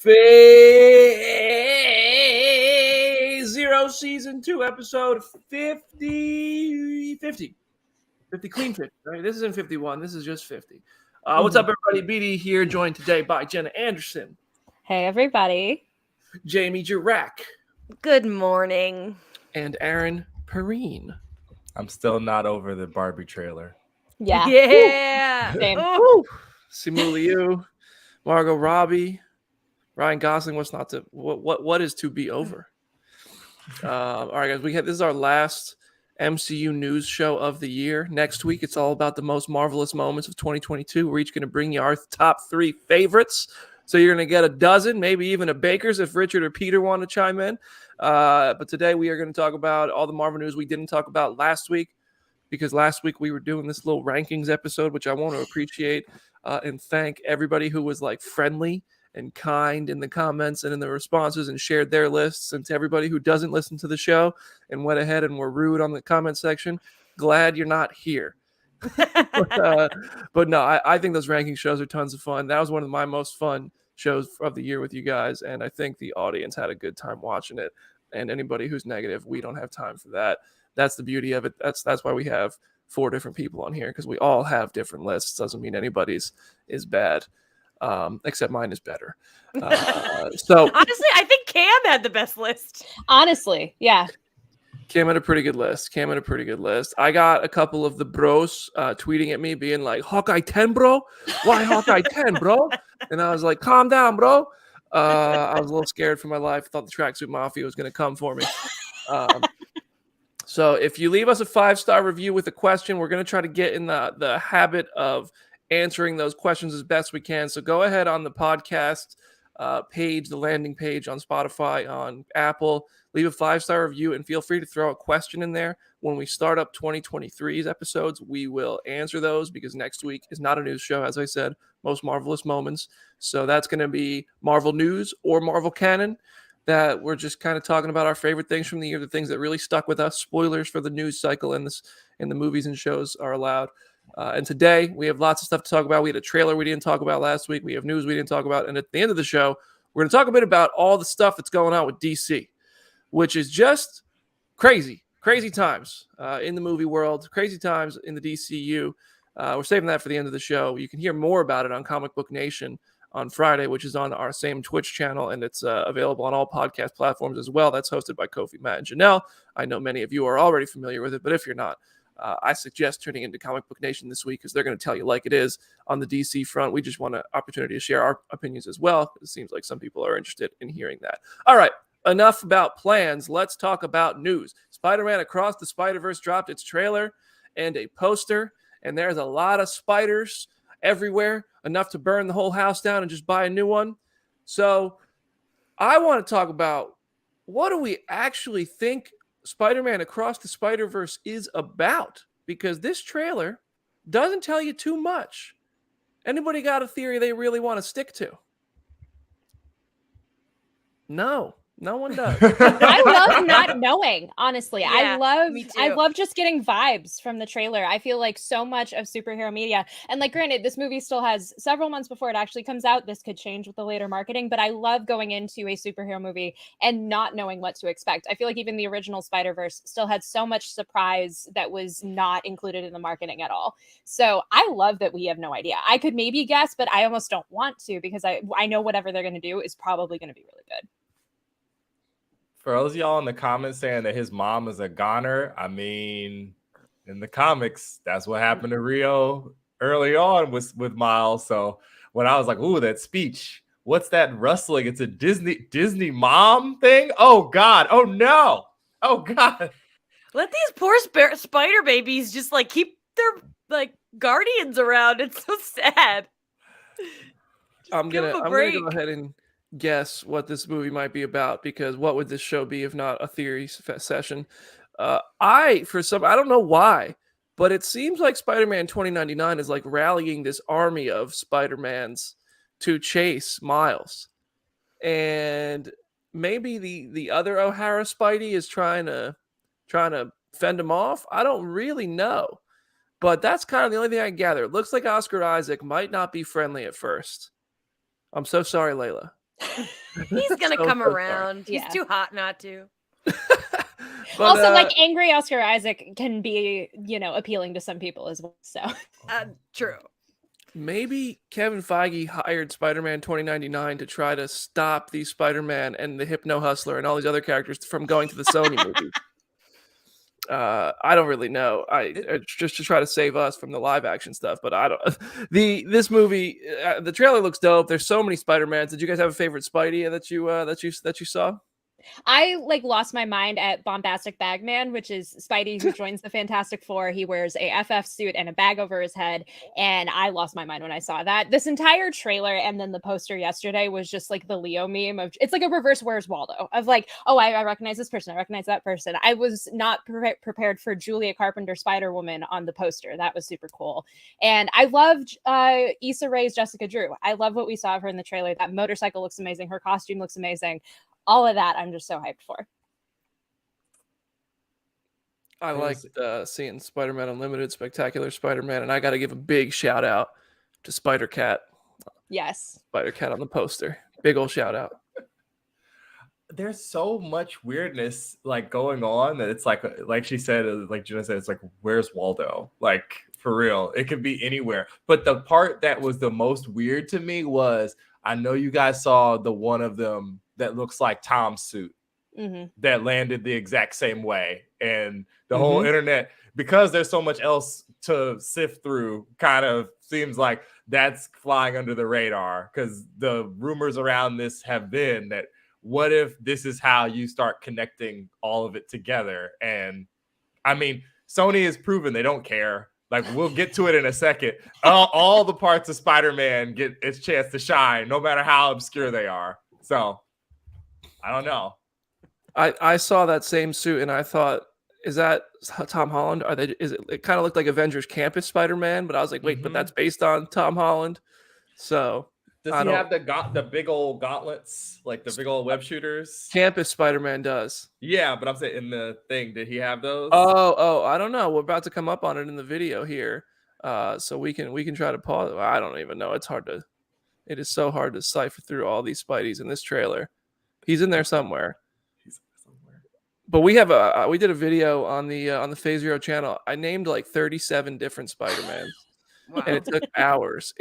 Phase Zero Season 2 episode 50 clean 50, right? This isn't 51, this is just 50. What's up, everybody? BD here, joined today by Jenna Anderson. Hey, everybody. Jamie Jirac. Good morning. And Aaron Perrine. I'm still not over the Barbie trailer. Yeah. Simu Liu, Margot Robbie, Ryan Gosling. What is to be over? All right, guys. This is our last MCU news show of the year. Next week, it's all about the most marvelous moments of 2022. We're each going to bring you our top 3 favorites. So you're going to get a dozen, maybe even a Baker's if Richard or Peter want to chime in. But today we are going to talk about all the Marvel news we didn't talk about last week, because last week we were doing this little rankings episode, which I want to appreciate and thank everybody who was like friendly and kind in the comments and in the responses and shared their lists. And to everybody who doesn't listen to the show and went ahead and were rude on the comment section, glad you're not here. But no, I think those ranking shows are tons of fun. That was one of my most fun shows of the year with you guys, and I think the audience had a good time watching it. And anybody who's negative, we don't have time for that. That's the beauty of it. That's why we have 4 different people on here, because we all have different lists. Doesn't mean anybody's is bad, except mine is better. So honestly, I think Cam had the best list. Honestly, yeah. Cam had a pretty good list. I got a couple of the bros tweeting at me being like, Hawkeye 10, bro? Why Hawkeye 10, bro? And I was like, calm down, bro. I was a little scared for my life. Thought the Tracksuit Mafia was going to come for me. So if you leave us a 5-star review with a question, we're going to try to get in the habit of answering those questions as best we can. So go ahead on the podcast page, the landing page on Spotify, on Apple, leave a 5-star review and feel free to throw a question in there. When we start up 2023's episodes, we will answer those, because next week is not a news show, as I said, most marvelous moments. So that's going to be Marvel news or Marvel canon, that we're just kind of talking about our favorite things from the year, the things that really stuck with us. Spoilers for the news cycle in the movies and shows are allowed. And today we have lots of stuff to talk about. We had a trailer we didn't talk about last week. We have news we didn't talk about. And at the end of the show, we're going to talk a bit about all the stuff that's going on with DC, which is just crazy times in the movie world, crazy times in the DCU. We're saving that for the end of the show. You can hear more about it on Comic Book Nation on Friday, which is on our same Twitch channel, and it's available on all podcast platforms as well. That's hosted by Kofi, Matt, and Janelle. I know many of you are already familiar with it, but if you're not, I suggest tuning into Comic Book Nation this week, because they're going to tell you like it is on the DC front. We just want an opportunity to share our opinions as well. It seems like some people are interested in hearing that. All right, enough about plans. Let's talk about news. Spider-Man Across the Spider-Verse dropped its trailer and a poster, and there's a lot of spiders everywhere, enough to burn the whole house down and just buy a new one. So I want to talk about, what do we actually think Spider-Man Across the Spider-Verse is about? Because this trailer doesn't tell you too much. Anybody got a theory they really want to stick to? No one does. I love not knowing, honestly. Yeah, I love just getting vibes from the trailer. I feel like so much of superhero media, and like, granted, this movie still has several months before it actually comes out. This could change with the later marketing, but I love going into a superhero movie and not knowing what to expect. I feel like even the original Spider-Verse still had so much surprise that was not included in the marketing at all. So I love that we have no idea. I could maybe guess, but I almost don't want to, because I know whatever they're going to do is probably going to be really good. For those of y'all in the comments saying that his mom is a goner, I mean, in the comics, that's what happened to Rio early on with Miles. So when I was like, ooh, that speech, what's that rustling? It's a Disney mom thing? Oh, God. Oh, no. Oh, God. Let these poor spider babies just like keep their like guardians around. It's so sad. I'm gonna go ahead and guess what this movie might be about, because what would this show be if not a theory session? I don't know why, but it seems like Spider-Man 2099 is like rallying this army of Spider-Mans to chase Miles, and maybe the other O'Hara Spidey is trying to fend him off. I don't really know, but that's kind of the only thing I can gather. It looks like Oscar Isaac might not be friendly at first. I'm so sorry, Layla. He's gonna So come sorry. around. He's Yeah. too hot not to. But, Also, like angry Oscar Isaac can be, appealing to some people as well. So True. maybe Kevin Feige hired Spider-Man 2099 to try to stop the Spider-Man and the Hypno Hustler and all these other characters from going to the Sony movie. I don't really know. It's just to try to save us from the live action stuff, but I don't. This movie, the trailer looks dope. There's so many Spider-Mans. Did you guys have a favorite Spidey that you saw? I lost my mind at Bombastic Bagman, which is Spidey who joins the Fantastic Four. He wears a FF suit and a bag over his head, and I lost my mind when I saw that. This entire trailer and then the poster yesterday was just like the Leo meme of it's like a reverse Where's Waldo of like, oh, I recognize this person, I recognize that person. I was not prepared for Julia Carpenter Spider-Woman on the poster. That was super cool, and I loved Issa Rae's Jessica Drew. I love what we saw of her in the trailer. That motorcycle looks amazing. Her costume looks amazing. All of that, I'm just so hyped for. I liked seeing Spider-Man Unlimited, Spectacular Spider-Man, and I got to give a big shout out to Spider-Cat. Yes. Spider-Cat on the poster. Big old shout out. There's so much weirdness like going on that it's like she said, like Jenna said, it's like, where's Waldo? Like for real, it could be anywhere. But the part that was the most weird to me was, I know you guys saw the one of them that looks like Tom's suit that landed the exact same way, and the whole internet, because there's so much else to sift through, kind of seems like that's flying under the radar, because the rumors around this have been that what if this is how you start connecting all of it together? And I mean, Sony has proven they don't care. Like, we'll get to it in a second. All the parts of Spider-Man get its chance to shine, no matter how obscure they are. So, I don't know. I saw that same suit and I thought, is that Tom Holland? It kind of looked like Avengers Campus Spider-Man, but I was like, wait, but that's based on Tom Holland. So does he have the big old gauntlets, like the big old web shooters? Campus Spider-Man does. Yeah, but I'm saying in the thing, did he have those? Oh, I don't know. We're about to come up on it in the video here. So we can try to pause. I don't even know. It is so hard to cipher through all these Spideys in this trailer. He's in there somewhere. But we did a video on the Phase Zero channel. I named like 37 different Spider-Mans. Wow. And it took hours.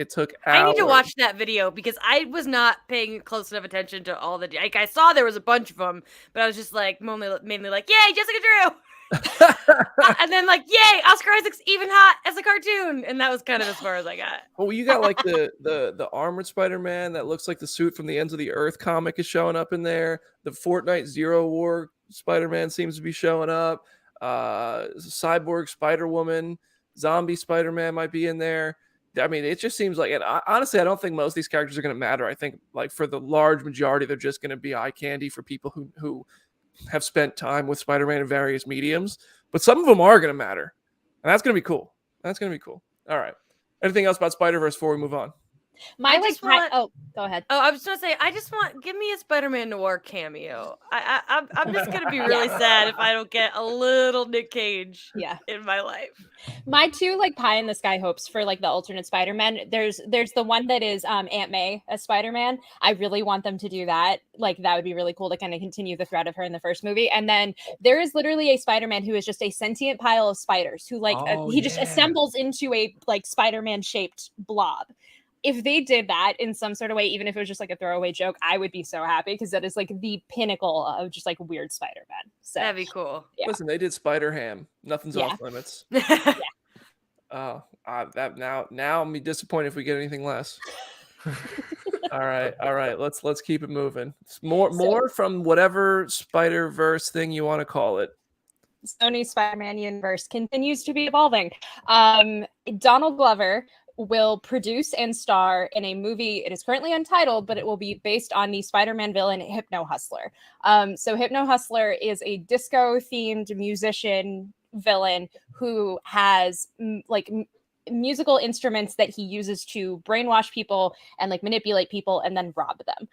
I need to watch that video because I was not paying close enough attention to all the. Like, I saw there was a bunch of them, but I was just like mainly like, yay, Jessica Drew, and then like, yay, Oscar Isaac's even hot as a cartoon, and that was kind of as far as I got. Well, you got like the armored Spider-Man that looks like the suit from the Ends of the Earth comic is showing up in there. The Fortnite Zero War Spider-Man seems to be showing up. Cyborg Spider-Woman. Zombie Spider-Man might be in there. I mean, it just seems like, and honestly, I don't think most of these characters are going to matter. I think, like, for the large majority, they're just going to be eye candy for people who have spent time with Spider-Man in various mediums. But some of them are going to matter, and that's going to be cool. All right. Anything else about Spider-Verse before we move on? Go ahead. Oh, I was gonna say, give me a Spider-Man Noir cameo. I'm just gonna be really sad if I don't get a little Nick Cage in my life. My two pie in the sky hopes for the alternate Spider-Man. There's the one that is Aunt May as Spider-Man. I really want them to do that. That would be really cool to kind of continue the thread of her in the first movie. And then there is literally a Spider-Man who is just a sentient pile of spiders who just assembles into a Spider-Man shaped blob. If they did that in some sort of way, even if it was just a throwaway joke, I would be so happy because that is the pinnacle of just weird Spider-Man. So that'd be cool. Yeah. Listen, they did Spider-Ham. Nothing's off limits. Now I'm disappointed if we get anything less. All right. Let's keep it moving. More from whatever Spider-Verse thing you want to call it. Sony's Spider-Man universe continues to be evolving. Donald Glover will produce and star in a movie. It is currently untitled, but it will be based on the Spider-Man villain Hypno Hustler. So Hypno Hustler is a disco-themed musician villain who has musical instruments that he uses to brainwash people and manipulate people and then rob them.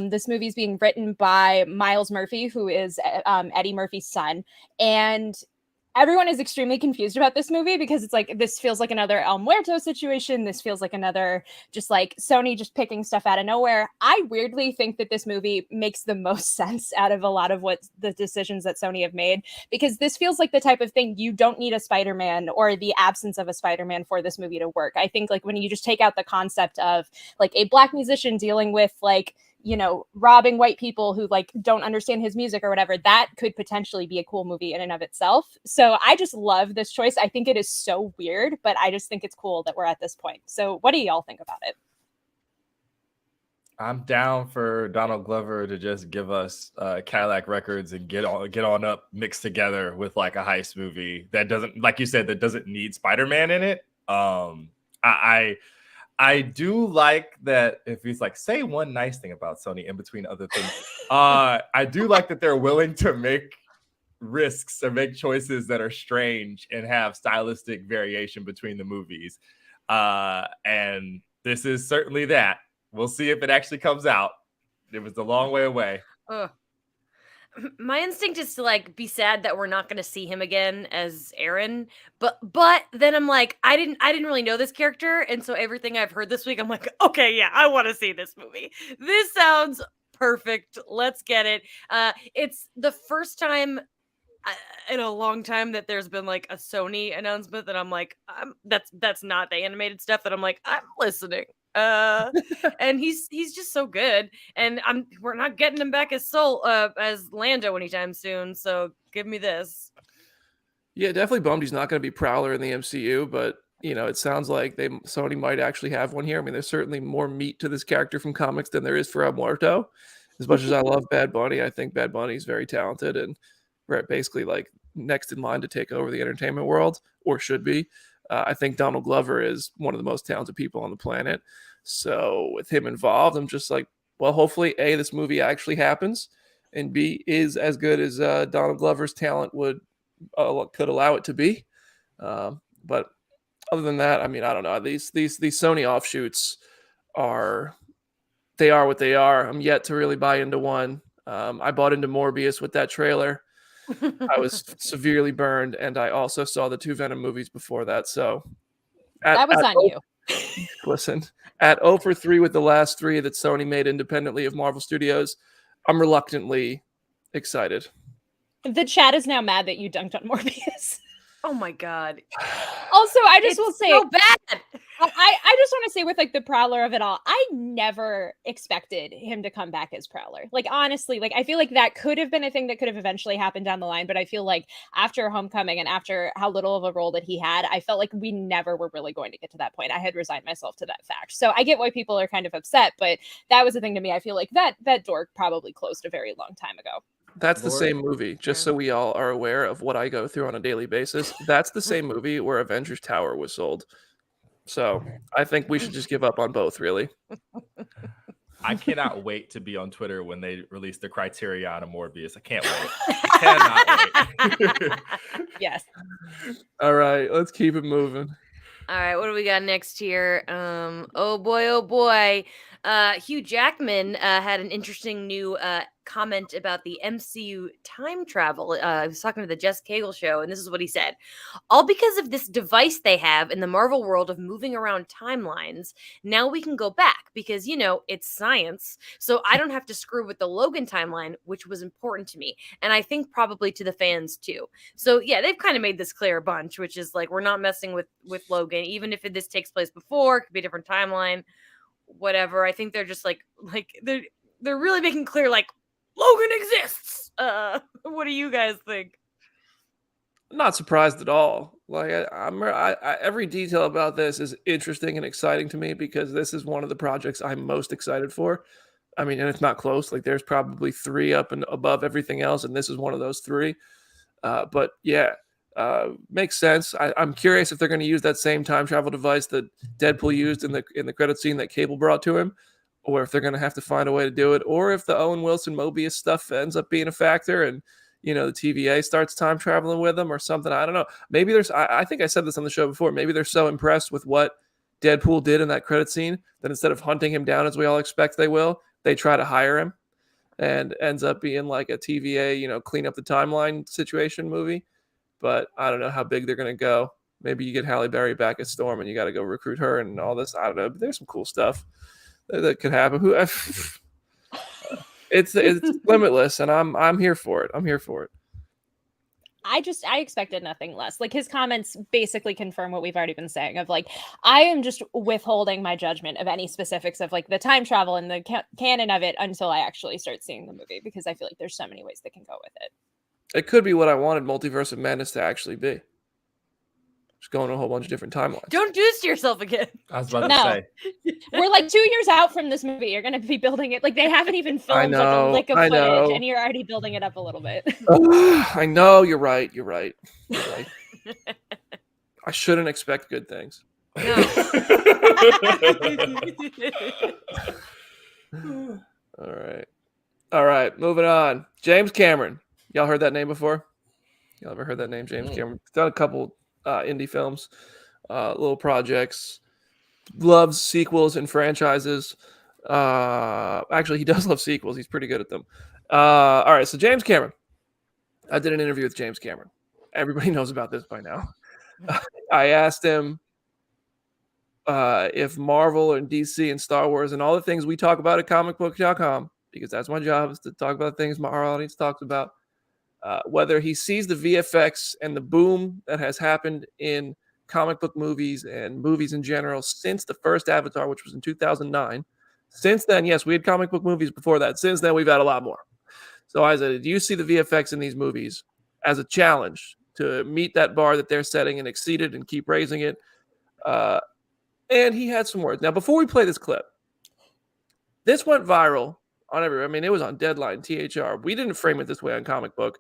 This movie is being written by Miles Murphy, who is Eddie Murphy's son, and everyone is extremely confused about this movie because it's like, this feels like another El Muerto situation. This feels like another just like Sony just picking stuff out of nowhere. I weirdly think that this movie makes the most sense out of a lot of what the decisions that Sony have made, because this feels like the type of thing you don't need a Spider-Man or the absence of a Spider-Man for this movie to work. I think like when you just take out the concept of like a Black musician dealing with like, you know, robbing white people who like don't understand his music or whatever, that could potentially be a cool movie in and of itself. So I just love this choice. I think it is so weird, but I just think it's cool that we're at this point. So what do y'all think about it? I'm down for Donald Glover to just give us Cadillac Records and get on up mixed together with like a heist movie that doesn't, like you said, that doesn't need Spider-Man in it. I do like that if he's like, say one nice thing about Sony in between other things. I do like that they're willing to make risks or make choices that are strange and have stylistic variation between the movies. And this is certainly that. We'll see if it actually comes out. It was a long way away. My instinct is to like be sad that we're not going to see him again as Aaron, but then I'm like, I didn't really know this character, and so everything I've heard this week, I'm like, okay, yeah, I want to see this movie. This sounds perfect. Let's get it. It's the first time in a long time that there's been like a Sony announcement that I'm like, that's not the animated stuff that I'm like, I'm listening. And he's just so good, and we're not getting him back as as Lando anytime soon, so give me this. Yeah, definitely bummed he's not going to be Prowler in the MCU, but you know, it sounds like Sony might actually have one here. I mean, there's certainly more meat to this character from comics than there is for El Muerto. As much as I love Bad Bunny, I think Bad Bunny is very talented and basically like next in line to take over the entertainment world, or should be. I think Donald Glover is one of the most talented people on the planet. So with him involved, I'm just like, well, hopefully, A, this movie actually happens, and B, is as good as Donald Glover's talent could allow it to be. But other than that, I mean, I don't know. These Sony offshoots are what they are. I'm yet to really buy into one. I bought into Morbius with that trailer. I was severely burned, and I also saw the 2 Venom movies before that. So that was on you. Listen, at 0 for 3 with the last 3 that Sony made independently of Marvel Studios, I'm reluctantly excited. The chat is now mad that you dunked on Morbius. Oh my god. Also, I just will say, so bad. I just want to say with like the Prowler of it all, I never expected him to come back as Prowler. Like honestly, like I feel like that could have been a thing that could have eventually happened down the line, but I feel like after Homecoming and after how little of a role that he had, I felt like we never were really going to get to that point. I had resigned myself to that fact. So I get why people are kind of upset, but that was the thing to me. I feel like that door probably closed a very long time ago. That's the same movie, just so we all are aware of what I go through on a daily basis. That's the same movie where Avengers Tower was sold. So I think we should just give up on both, really. I cannot wait to be on Twitter when they release the criteria on Morbius. I can't wait. Cannot wait. Yes. All right, let's keep it moving. All right, what do we got next here? Oh boy. Hugh Jackman had an interesting new comment about the MCU time travel. He was talking to the Jess Cagle show, and this is what he said. All because of this device they have in the Marvel world of moving around timelines, now we can go back because, you know, it's science. So I don't have to screw with the Logan timeline, which was important to me. And I think probably to the fans too. So yeah, they've kind of made this clear a bunch, which is like, we're not messing with Logan, even if this takes place before, it could be a different timeline, whatever. I think they're just like they're really making clear like Logan exists. What do you guys think? I'm not surprised at all. Like I every detail about this is interesting and exciting to me because this is one of the projects I'm most excited for. I mean, and it's not close. Like there's probably 3 up and above everything else, and this is one of those 3. But yeah, makes sense. I'm curious if they're going to use that same time travel device that Deadpool used in the credit scene that Cable brought to him, or if they're going to have to find a way to do it, or if the Owen Wilson Mobius stuff ends up being a factor and, you know, the TVA starts time traveling with them or something. I don't know. Maybe I think I said this on the show before. Maybe they're so impressed with what Deadpool did in that credit scene that instead of hunting him down as we all expect they will, they try to hire him and ends up being like a TVA, you know, clean up the timeline situation movie. but I don't know how big they're gonna go. Maybe you get Halle Berry back as Storm, and you got to go recruit her and all this. I don't know. But there's some cool stuff that could happen. It's limitless, and I'm here for it. I'm here for it. I expected nothing less. Like, his comments basically confirm what we've already been saying of like, I am just withholding my judgment of any specifics of like the time travel and the canon of it until I actually start seeing the movie, because I feel like there's so many ways they can go with it. It could be what I wanted Multiverse of Madness to actually be. Just going a whole bunch of different timelines. Don't do this to yourself again. I was about No. to say. We're like 2 years out from this movie. You're going to be building it. Like, they haven't even filmed like a lick of footage, and you're already building it up a little bit. I know. You're right. I shouldn't expect good things. No. All right. Moving on. James Cameron. Y'all heard that name before? Y'all ever heard that name, James Cameron? Done a couple indie films, little projects. Loves sequels and franchises. Actually, he does love sequels. He's pretty good at them. All right. So James Cameron. I did an interview with James Cameron. Everybody knows about this by now. I asked him if Marvel and DC and Star Wars and all the things we talk about at comicbook.com, because that's my job, is to talk about things our audience talks about, whether he sees the VFX and the boom that has happened in comic book movies and movies in general since the first Avatar, which was in 2009. Since then, yes, we had comic book movies before that. Since then, we've had a lot more. So I said, do you see the VFX in these movies as a challenge to meet that bar that they're setting and exceed it and keep raising it? And he had some words. Now, before we play this clip, this went viral on everywhere. I mean, it was on Deadline, THR. We didn't frame it this way on Comic Book.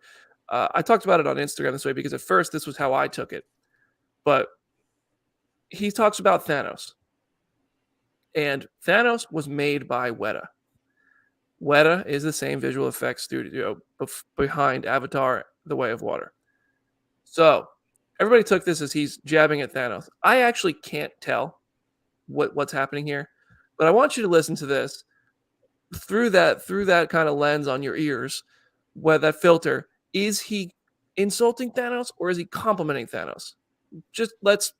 I talked about it on Instagram this way because at first this was how I took it. But he talks about Thanos. And Thanos was made by Weta. Weta is the same visual effects studio behind Avatar, The Way of Water. So everybody took this as he's jabbing at Thanos. I actually can't tell what's happening here, but I want you to listen to this through that kind of lens on your ears, where that filter. Is he insulting Thanos or is he complimenting Thanos? Just let's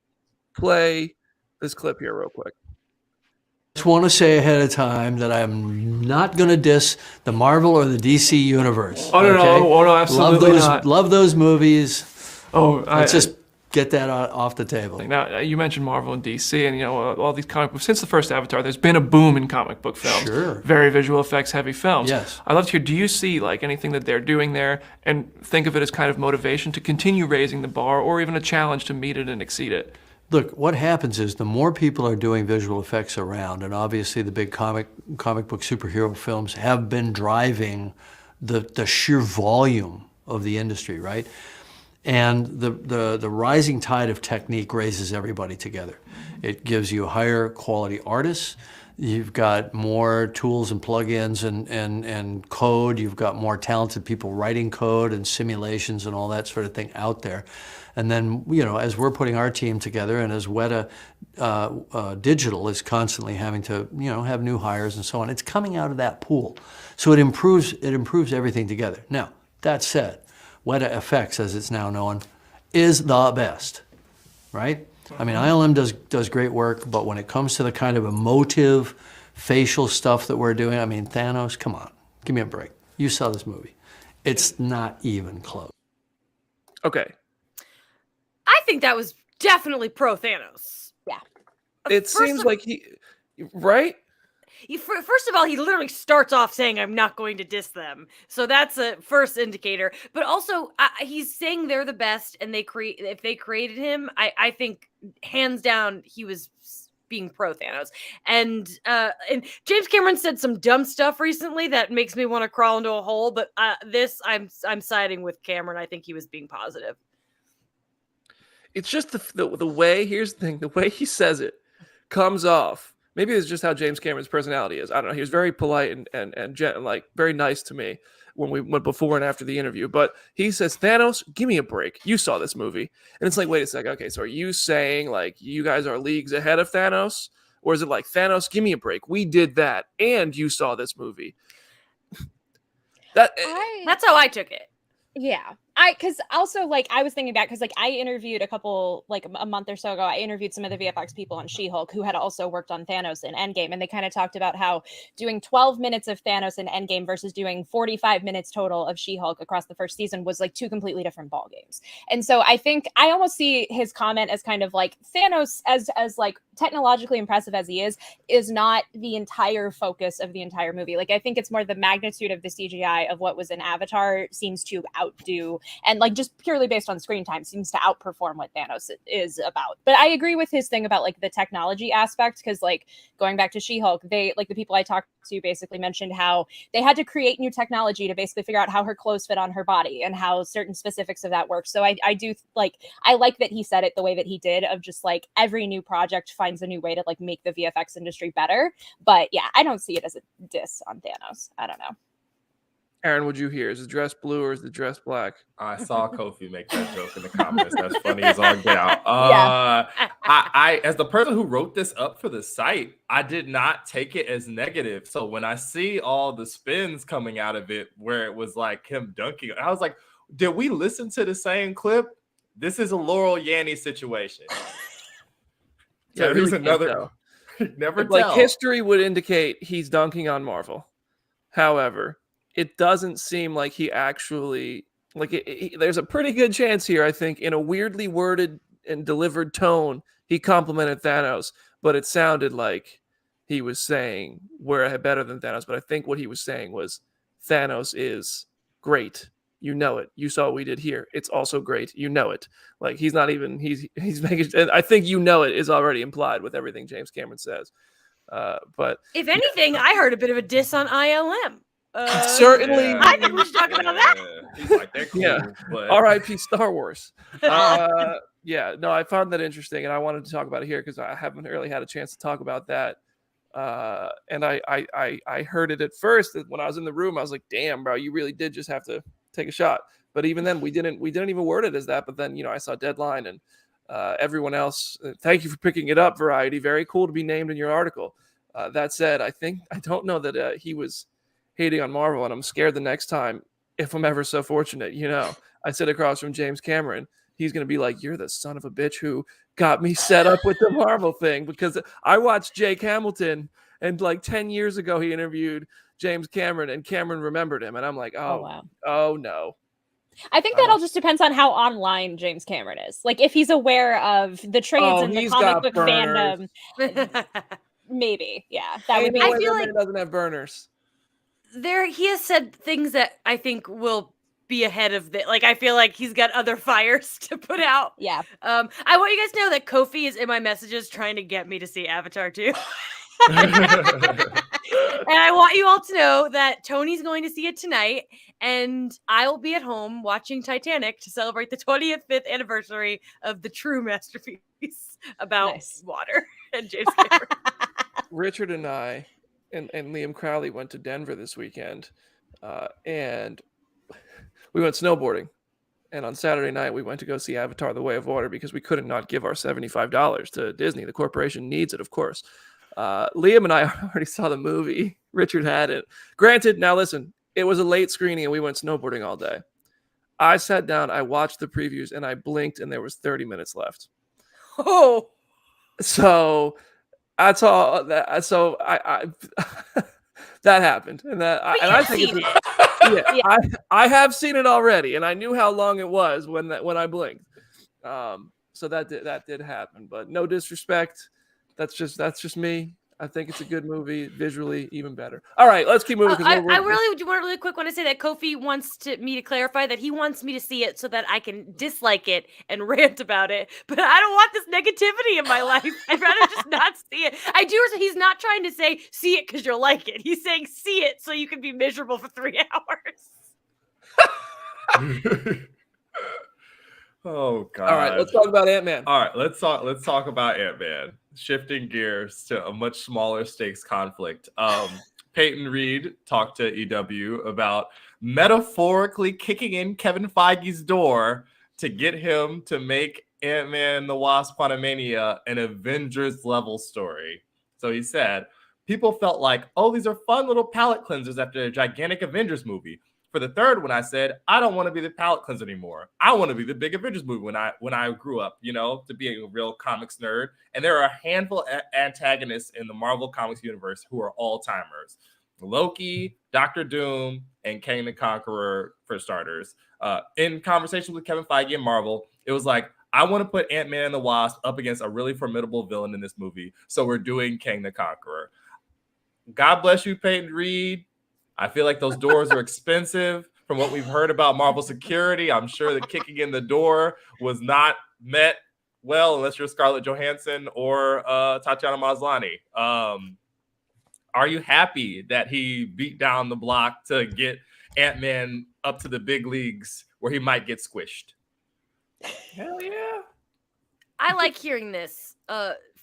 play this clip here real quick. I just want to say ahead of time that I'm not going to diss the Marvel or the DC universe. Oh, no, absolutely not. Love those movies. Oh, let's just get that off the table. Now, you mentioned Marvel and DC, and all these comic books. Since the first Avatar, there's been a boom in comic book films. Sure. Very visual effects heavy films. Yes. I'd love to hear, do you see like anything that they're doing there and think of it as kind of motivation to continue raising the bar or even a challenge to meet it and exceed it? Look, what happens is the more people are doing visual effects around, and obviously the big comic book superhero films have been driving the sheer volume of the industry, right? And the rising tide of technique raises everybody together. It gives you higher quality artists. You've got more tools and plugins and code. You've got more talented people writing code and simulations and all that sort of thing out there. And then, as we're putting our team together, and as Weta Digital is constantly having to, have new hires and so on, it's coming out of that pool. So it improves everything together. Now, that said, Weta FX, as it's now known, is the best, right? I mean, ILM does great work, but when it comes to the kind of emotive, facial stuff that we're doing, I mean, Thanos, come on, give me a break. You saw this movie. It's not even close. Okay. I think that was definitely pro Thanos. Yeah. It seems like right? First of all, he literally starts off saying, I'm not going to diss them. So that's a first indicator. But also, he's saying they're the best, and if they created him, I think, hands down, he was being pro Thanos. And James Cameron said some dumb stuff recently that makes me want to crawl into a hole. But I'm siding with Cameron. I think he was being positive. It's just the way, here's the thing, the way he says it comes off. Maybe it's just how James Cameron's personality is. I don't know. He was very polite and like very nice to me when we went before and after the interview. But he says, Thanos, give me a break. You saw this movie. And it's like, wait a second. Okay, so are you saying like you guys are leagues ahead of Thanos? Or is it like, Thanos, give me a break. We did that and you saw this movie. That's how I took it. Yeah. Because also, like, I was thinking back, because, like, I interviewed a month or so ago, I interviewed some of the VFX people on She-Hulk who had also worked on Thanos in Endgame, and they kind of talked about how doing 12 minutes of Thanos in Endgame versus doing 45 minutes total of She-Hulk across the first season was, like, two completely different ball games. And so I think I almost see his comment as kind of like Thanos, as like, technologically impressive as he is not the entire focus of the entire movie. Like, I think it's more the magnitude of the CGI of what was in Avatar seems to outdo, and, like, just purely based on screen time, seems to outperform what Thanos is about. But I agree with his thing about, like, the technology aspect, because, like, going back to She-Hulk, they, like, the people I talked to basically mentioned how they had to create new technology to basically figure out how her clothes fit on her body and how certain specifics of that work. So I do like that he said it the way that he did, of just, like, every new project finds a new way to, like, make the VFX industry better. But yeah, I don't see it as a diss on Thanos. I don't know. Aaron, would you hear? Is the dress blue or is the dress black? I saw Kofi make that joke in the comments. That's funny as all get out. Yeah. I, as the person who wrote this up for the site, I did not take it as negative. So when I see all the spins coming out of it, where it was like him dunking, I was like, did we listen to the same clip? This is a Laurel Yanny situation. Yeah, So here's another. Never like, tell. history would indicate he's dunking on Marvel. However, it doesn't seem like he actually, like, there's a pretty good chance here, I think, in a weirdly worded and delivered tone, he complimented Thanos, but it sounded like he was saying we're better than Thanos. But I think what he was saying was Thanos is great. You know it. You saw what we did here. It's also great. You know it. Like, he's not even, he's making, and I think you know it is already implied with everything James Cameron says. But if anything, I heard a bit of a diss on ILM. Certainly. I think we should talk about that. He's like, they're cool, Yeah. but R.I.P. Star Wars. Yeah, no, I found that interesting, and I wanted to talk about it here because I haven't really had a chance to talk about that. And I heard it at first when I was in the room. I was like, "Damn, bro, you really did just have to take a shot." But even then, we didn't even word it as that. But then, I saw Deadline and everyone else. Thank you for picking it up, Variety. Very cool to be named in your article. That said, I don't know that he was hating on Marvel, and I'm scared the next time, if I'm ever so fortunate, I sit across from James Cameron, he's going to be like, "You're the son of a bitch who got me set up with the Marvel thing," because I watched Jake Hamilton, and like 10 years ago, he interviewed James Cameron, and Cameron remembered him. And I'm like, wow. Oh no. I think that all just depends on how online James Cameron is. Like, if he's aware of the trades in the comic book fandom, maybe. Yeah, that would be. I feel like he doesn't have burners. He has said things that I think will be ahead of that. Like, I feel like he's got other fires to put out. Yeah. I want you guys to know that Kofi is in my messages trying to get me to see Avatar 2. And I want you all to know that Tony's going to see it tonight, and I will be at home watching Titanic to celebrate the 25th anniversary of the true masterpiece about water and James Cameron. Richard and I and Liam Crowley went to Denver this weekend, and we went snowboarding. And on Saturday night, we went to go see Avatar: The Way of Water because we couldn't not give our $75 to Disney. The corporation needs it, of course. Liam and I already saw the movie. Richard had it. Granted, now listen, it was a late screening and we went snowboarding all day. I sat down, I watched the previews, and I blinked, and there was 30 minutes left. Oh. So that's all that. So I that happened, and I think I have seen it already, and I knew how long it was when I blinked. So that did happen, but no disrespect. That's just me. I think it's a good movie, visually even better. All right, let's keep moving. I really quick want to say that Kofi wants me to clarify that he wants me to see it so that I can dislike it and rant about it. But I don't want this negativity in my life. I'd rather just not see it. He's not trying to say see it because you'll like it. He's saying see it so you can be miserable for 3 hours. Oh God! All right, let's talk about Ant-Man. All right, let's talk about Ant-Man. Shifting gears to a much smaller stakes conflict. Peyton Reed talked to EW about metaphorically kicking in Kevin Feige's door to get him to make Ant-Man and the Wasp: Quantumania an Avengers level story. So he said, people felt like, oh, these are fun little palate cleansers after a gigantic Avengers movie. For the third one, I said, I don't want to be the palate cleanser anymore. I want to be the big Avengers movie when I grew up, to be a real comics nerd. And there are a handful of antagonists in the Marvel Comics universe who are all-timers. Loki, Doctor Doom, and Kang the Conqueror, for starters. In conversations with Kevin Feige and Marvel, it was like, I want to put Ant-Man and the Wasp up against a really formidable villain in this movie. So we're doing Kang the Conqueror. God bless you, Peyton Reed. I feel like those doors are expensive. From what we've heard about Marvel security, I'm sure that kicking in the door was not met well, unless you're Scarlett Johansson or Tatiana Maslany. Are you happy that he beat down the block to get Ant-Man up to the big leagues where he might get squished? Hell yeah. I like hearing this,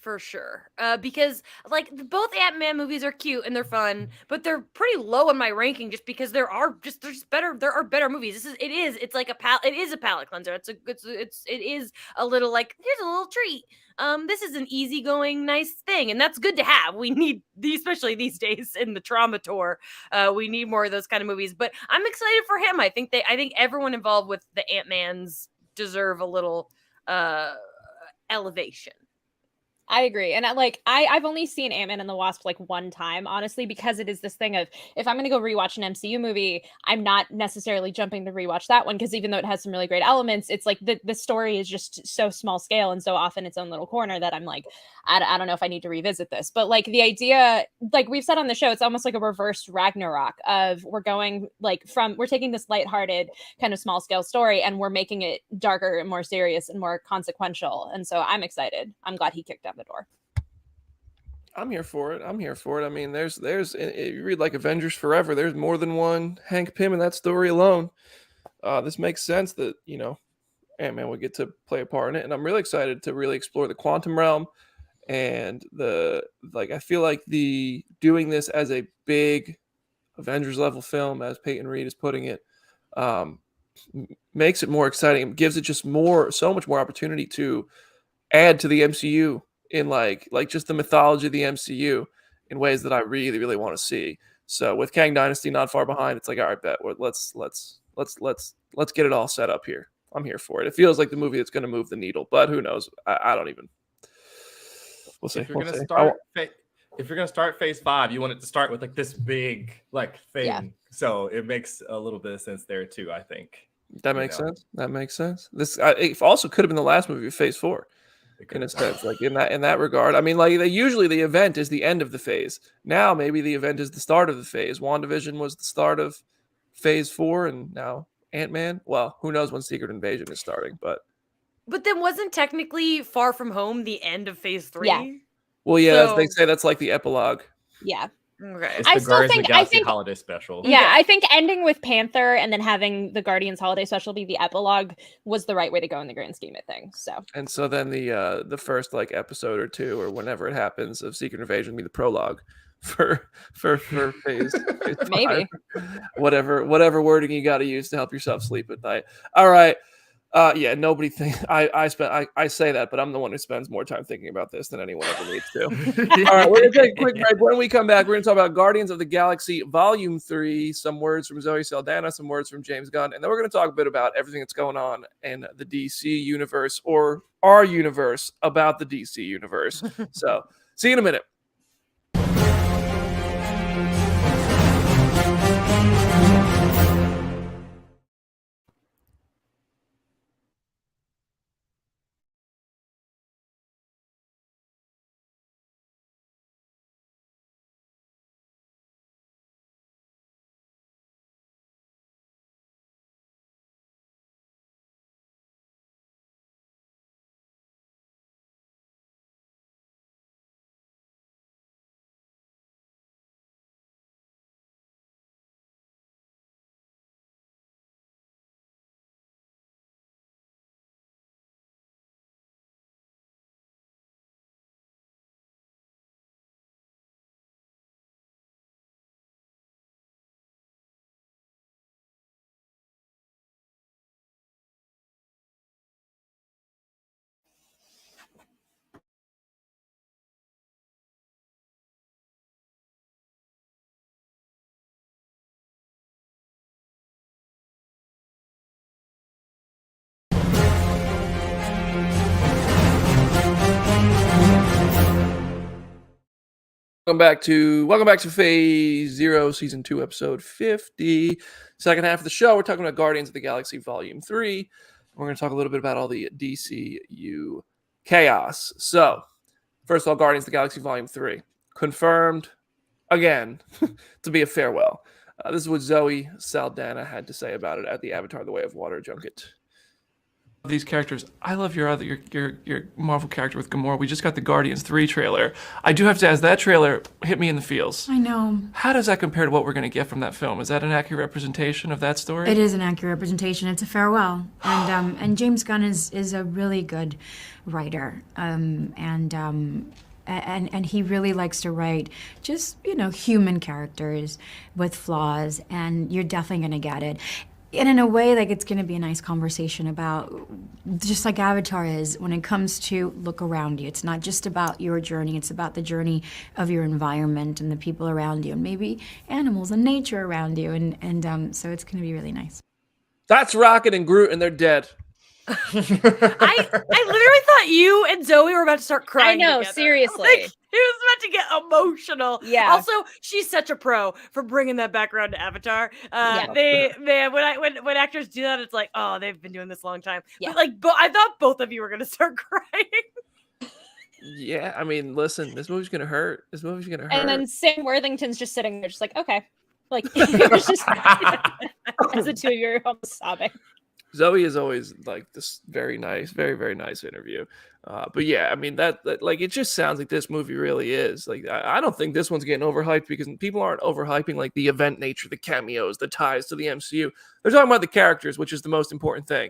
for sure. Because like both Ant-Man movies are cute and they're fun, but they're pretty low in my ranking just because there are better movies. It is a palate cleanser. It is a little like, here's a little treat. This is an easygoing, nice thing, and that's good to have. We need these, especially these days in the trauma tour. We need more of those kind of movies. But I'm excited for him. I think everyone involved with the Ant-Mans deserve a little elevation. I agree. And I've only seen Ant-Man and the Wasp like one time, honestly, because it is this thing of, if I'm going to go rewatch an MCU movie, I'm not necessarily jumping to rewatch that one, because even though it has some really great elements, it's like the story is just so small scale and so often its own little corner that I'm like, I don't know if I need to revisit this. But like the idea, like we've said on the show, it's almost like a reverse Ragnarok of we're taking this lighthearted kind of small scale story and we're making it darker and more serious and more consequential. And so I'm excited. I'm glad he kicked down the door. I'm here for it. I mean, there's you read like Avengers Forever, there's more than one Hank Pym in that story alone. This makes sense that, Ant-Man would get to play a part in it. And I'm really excited to really explore the quantum realm and I feel like doing this as a big Avengers level film, as Peyton Reed is putting it, makes it more exciting. It gives it just so much more opportunity to add to the MCU in like just the mythology of the MCU in ways that I really, really want to see. So with Kang Dynasty not far behind, it's like, all right, bet, let's get it all set up here. I'm here for it. It feels like the movie that's going to move the needle, but who knows? I don't even. We'll see. If you're gonna start phase 5, you want it to start with like this big thing. Yeah. So it makes a little bit of sense there too, I think. That makes sense. That makes sense. This it also could have been the last movie of phase 4. In a sense, like in that regard. I mean, like usually the event is the end of the phase. Now maybe the event is the start of the phase. WandaVision was the start of phase 4, and now Ant-Man. Well, who knows when Secret Invasion is starting, but then wasn't technically Far From Home the end of phase 3? Yeah. Well, yeah, they say that's like the epilogue. Yeah. Okay. It's the Guardians of the Galaxy holiday special. Yeah, I think ending with Panther and then having the Guardians holiday special be the epilogue was the right way to go in the grand scheme of things. So then the first episode or 2 or whenever it happens of Secret Invasion be the prologue for phase maybe 5. Whatever wording you got to use to help yourself sleep at night. All right. Yeah, nobody think I say that, but I'm the one who spends more time thinking about this than anyone ever needs to. All right, we're gonna take a quick break. When we come back, we're gonna talk about Guardians of the Galaxy Volume 3, some words from Zoe Saldana, some words from James Gunn, and then we're gonna talk a bit about everything that's going on in the DC universe, or our universe about the DC universe. So see you in a minute. Welcome back to Phase Zero, Season 2, Episode 50. Second half of the show, we're talking about Guardians of the Galaxy Volume 3. We're going to talk a little bit about all the DCU chaos. So, first of all, Guardians of the Galaxy Volume 3. Confirmed, again, to be a farewell. This is what Zoe Saldana had to say about it at the Avatar: The Way of Water junket. These characters, I love your Marvel character with Gamora. We just got the Guardians 3 trailer. I do have to ask, that trailer hit me in the feels. I know. How does that compare to what we're going to get from that film? Is that an accurate representation of that story? It is an accurate representation. It's a farewell, and James Gunn is a really good writer, and he really likes to write just human characters with flaws, and you're definitely going to get it. And in a way, like, it's going to be a nice conversation about, just like Avatar is, when it comes to look around you. It's not just about your journey, it's about the journey of your environment and the people around you, and maybe animals and nature around you. And so it's going to be really nice. That's Rocket and Groot, and they're dead. I literally thought you and Zoe were about to start crying. I know, together. seriously. Like, he was about to get emotional. Yeah. Also, she's such a pro for bringing that background to Avatar. When actors do that, it's like, oh, they've been doing this a long time. Yeah. But I thought both of you were gonna start crying. Yeah, I mean, listen, this movie's gonna hurt. And then Sam Worthington's just sitting there, just like, okay, like it was just as the two of you are almost sobbing. Zoe is always like this very nice, very, very nice interview. But yeah, I mean, that like, it just sounds like this movie really is. Like, I don't think this one's getting overhyped because people aren't overhyping like the event nature, the cameos, the ties to the MCU. They're talking about the characters, which is the most important thing.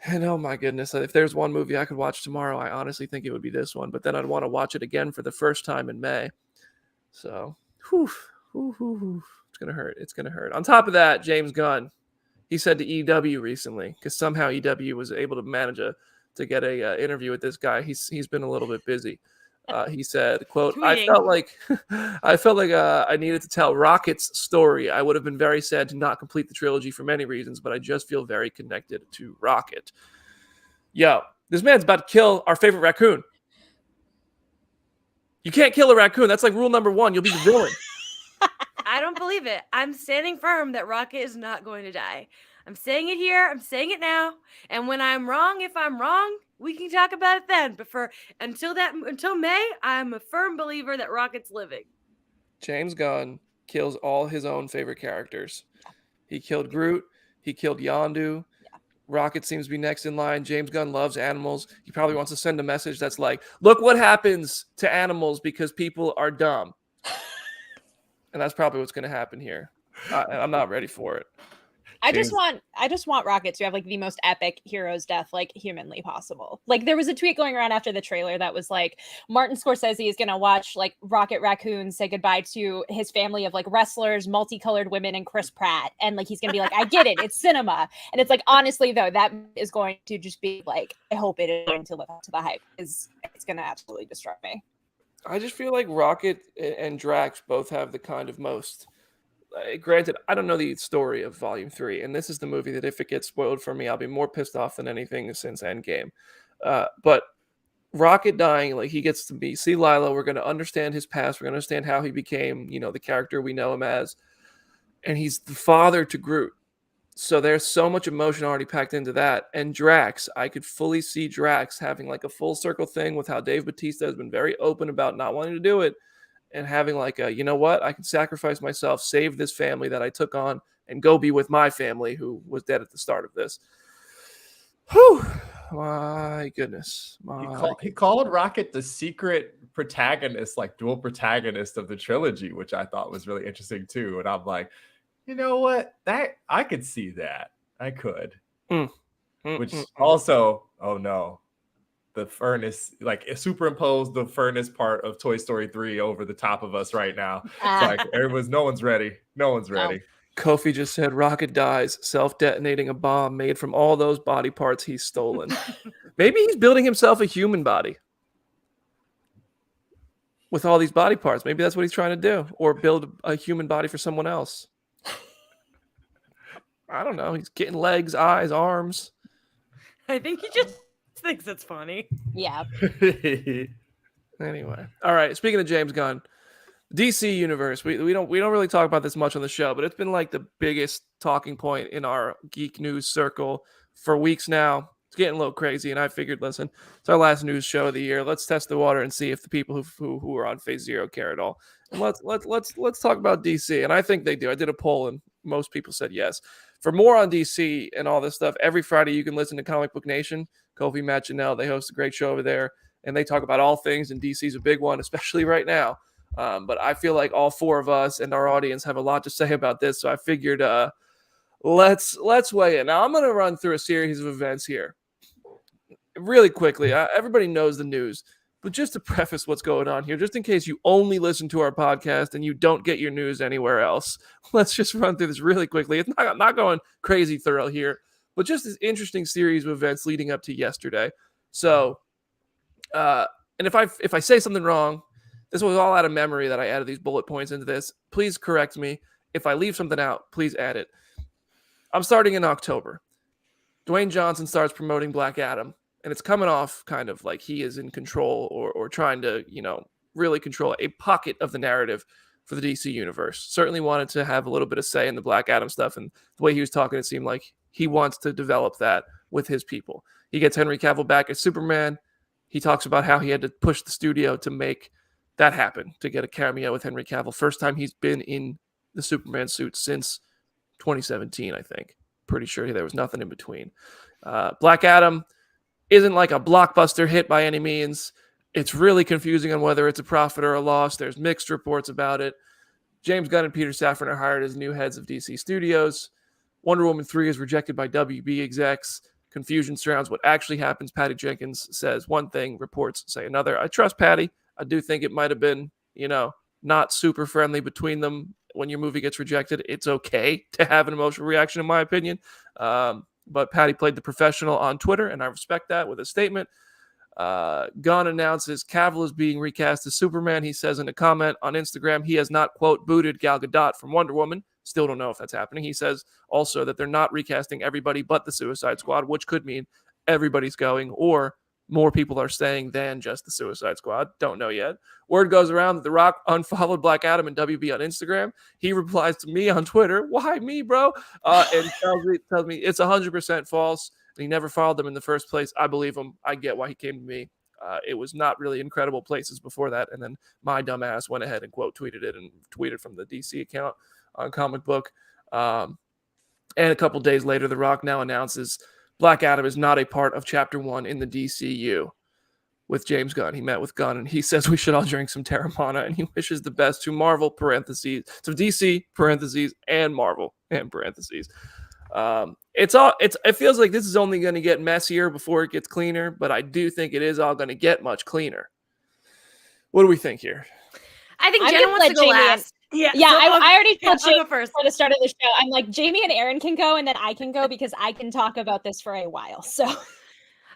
And oh my goodness, if there's one movie I could watch tomorrow, I honestly think it would be this one. But then I'd want to watch it again for the first time in May. So, it's going to hurt. It's going to hurt. On top of that, James Gunn, he said to EW recently, because somehow EW was able to manage to get a interview with this guy. He's been a little bit busy. He said, quote, I felt like I needed to tell Rocket's story. I would have been very sad to not complete the trilogy for many reasons, but I just feel very connected to Rocket. Yo, this man's about to kill our favorite raccoon. You can't kill a raccoon. That's like rule number 1. You'll be the villain. I don't believe it. I'm standing firm that Rocket is not going to die. I'm saying it here. I'm saying it now. And when I'm wrong, if I'm wrong, we can talk about it then. But until May, I'm a firm believer that Rocket's living. James Gunn kills all his own favorite characters. He killed Groot. He killed Yondu. Yeah. Rocket seems to be next in line. James Gunn loves animals. He probably wants to send a message that's like, look what happens to animals because people are dumb. And that's probably what's going to happen here. I'm not ready for it. I just want Rocket to have like the most epic hero's death like humanly possible. Like, there was a tweet going around after the trailer that was like, Martin Scorsese is gonna watch like Rocket Raccoon say goodbye to his family of like wrestlers, multicolored women, and Chris Pratt, and like he's gonna be like, I get it, it's cinema. And it's like, honestly though, that is going to just be like, I hope it is going to live up to the hype, because it's gonna absolutely destroy me. I just feel like Rocket and Drax both have the kind of most. Granted, I don't know the story of Volume 3, and this is the movie that if it gets spoiled for me, I'll be more pissed off than anything since Endgame. But Rocket dying, like, he gets to see Lilo. We're going to understand his past. We're going to understand how he became, the character we know him as. And he's the father to Groot. So there's so much emotion already packed into that. And Drax, I could fully see Drax having like a full circle thing with how Dave Bautista has been very open about not wanting to do it. And having like a, you know what, I can sacrifice myself, save this family that I took on, and go be with my family who was dead at the start of this. Whew. My goodness. He called Rocket the secret protagonist, like dual protagonist of the trilogy, which I thought was really interesting too. And I'm like, you know what? That I could see that. I could. Which also, oh no. The furnace, like superimpose the furnace part of Toy Story 3 over the top of us right now. It's like no one's ready. No one's ready. Kofi just said Rocket dies, self-detonating a bomb made from all those body parts he's stolen. Maybe he's building himself a human body with all these body parts. Maybe that's what he's trying to do, or build a human body for someone else. I don't know. He's getting legs, eyes, arms. I think he just thinks it's funny. Yeah. Anyway, all right. Speaking of James Gunn, DC universe. We don't really talk about this much on the show, but it's been like the biggest talking point in our geek news circle for weeks now. It's getting a little crazy, and I figured, listen, it's our last news show of the year. Let's test the water and see if the people who are on Phase Zero care at all. And let's talk about DC, and I think they do. I did a poll, and most people said yes. For more on DC and all this stuff, every Friday you can listen to Comic Book Nation. Kofi, Matt, Janelle, they host a great show over there, and they talk about all things, and DC's a big one, especially right now. But I feel like all four of us and our audience have a lot to say about this, so I figured let's weigh in. Now I'm going to run through a series of events here really quickly. Everybody knows the news, but just to preface what's going on here, just in case you only listen to our podcast and you don't get your news anywhere else, let's just run through this really quickly. It's not going crazy thorough here, but just this interesting series of events leading up to yesterday. So, and if I say something wrong, this was all out of memory that I added these bullet points into this. Please correct me. If I leave something out, please add it. I'm starting in October. Dwayne Johnson starts promoting Black Adam, and it's coming off kind of like he is in control or trying to, really control a pocket of the narrative for the DC universe. Certainly wanted to have a little bit of say in the Black Adam stuff, and the way he was talking, it seemed like he wants to develop that with his people. He gets Henry Cavill back as Superman. He talks about how he had to push the studio to make that happened, to get a cameo with Henry Cavill. First time he's been in the Superman suit since 2017, I think. Pretty sure there was nothing in between. Black Adam isn't like a blockbuster hit by any means. It's really confusing on whether it's a profit or a loss. There's mixed reports about it. James Gunn and Peter Safran are hired as new heads of DC Studios. Wonder Woman 3 is rejected by WB execs. Confusion surrounds what actually happens. Patty Jenkins says one thing, reports say another. I trust Patty. I do think it might have been, not super friendly between them when your movie gets rejected. It's okay to have an emotional reaction, in my opinion. But Patty played the professional on Twitter, and I respect that with a statement. Gunn announces Cavill is being recast as Superman. He says in a comment on Instagram, he has not, quote, booted Gal Gadot from Wonder Woman. Still don't know if that's happening. He says also that they're not recasting everybody but the Suicide Squad, which could mean everybody's going, or more people are staying than just the Suicide Squad. Don't know yet. Word goes around that The Rock unfollowed Black Adam and WB on Instagram. He replies to me on Twitter, "Why me, bro?" And tells me it's 100% false. He never followed them in the first place. I believe him. I get why he came to me. It was not really incredible places before that. And then my dumbass went ahead and quote tweeted it and tweeted from the DC account on Comic Book. And a couple days later, The Rock now announces Black Adam is not a part of Chapter 1 in the DCU with James Gunn. He met with Gunn, and he says we should all drink some Terramana, and he wishes the best to Marvel, parentheses, to DC, parentheses, and Marvel, and parentheses. It feels like this is only going to get messier before it gets cleaner, but I do think it is all going to get much cleaner. What do we think here? I think Jenna wants to go last. Yeah, so I already told Jamie go first before the start of the show. I'm like, Jamie and Aaron can go, and then I can go because I can talk about this for a while. So,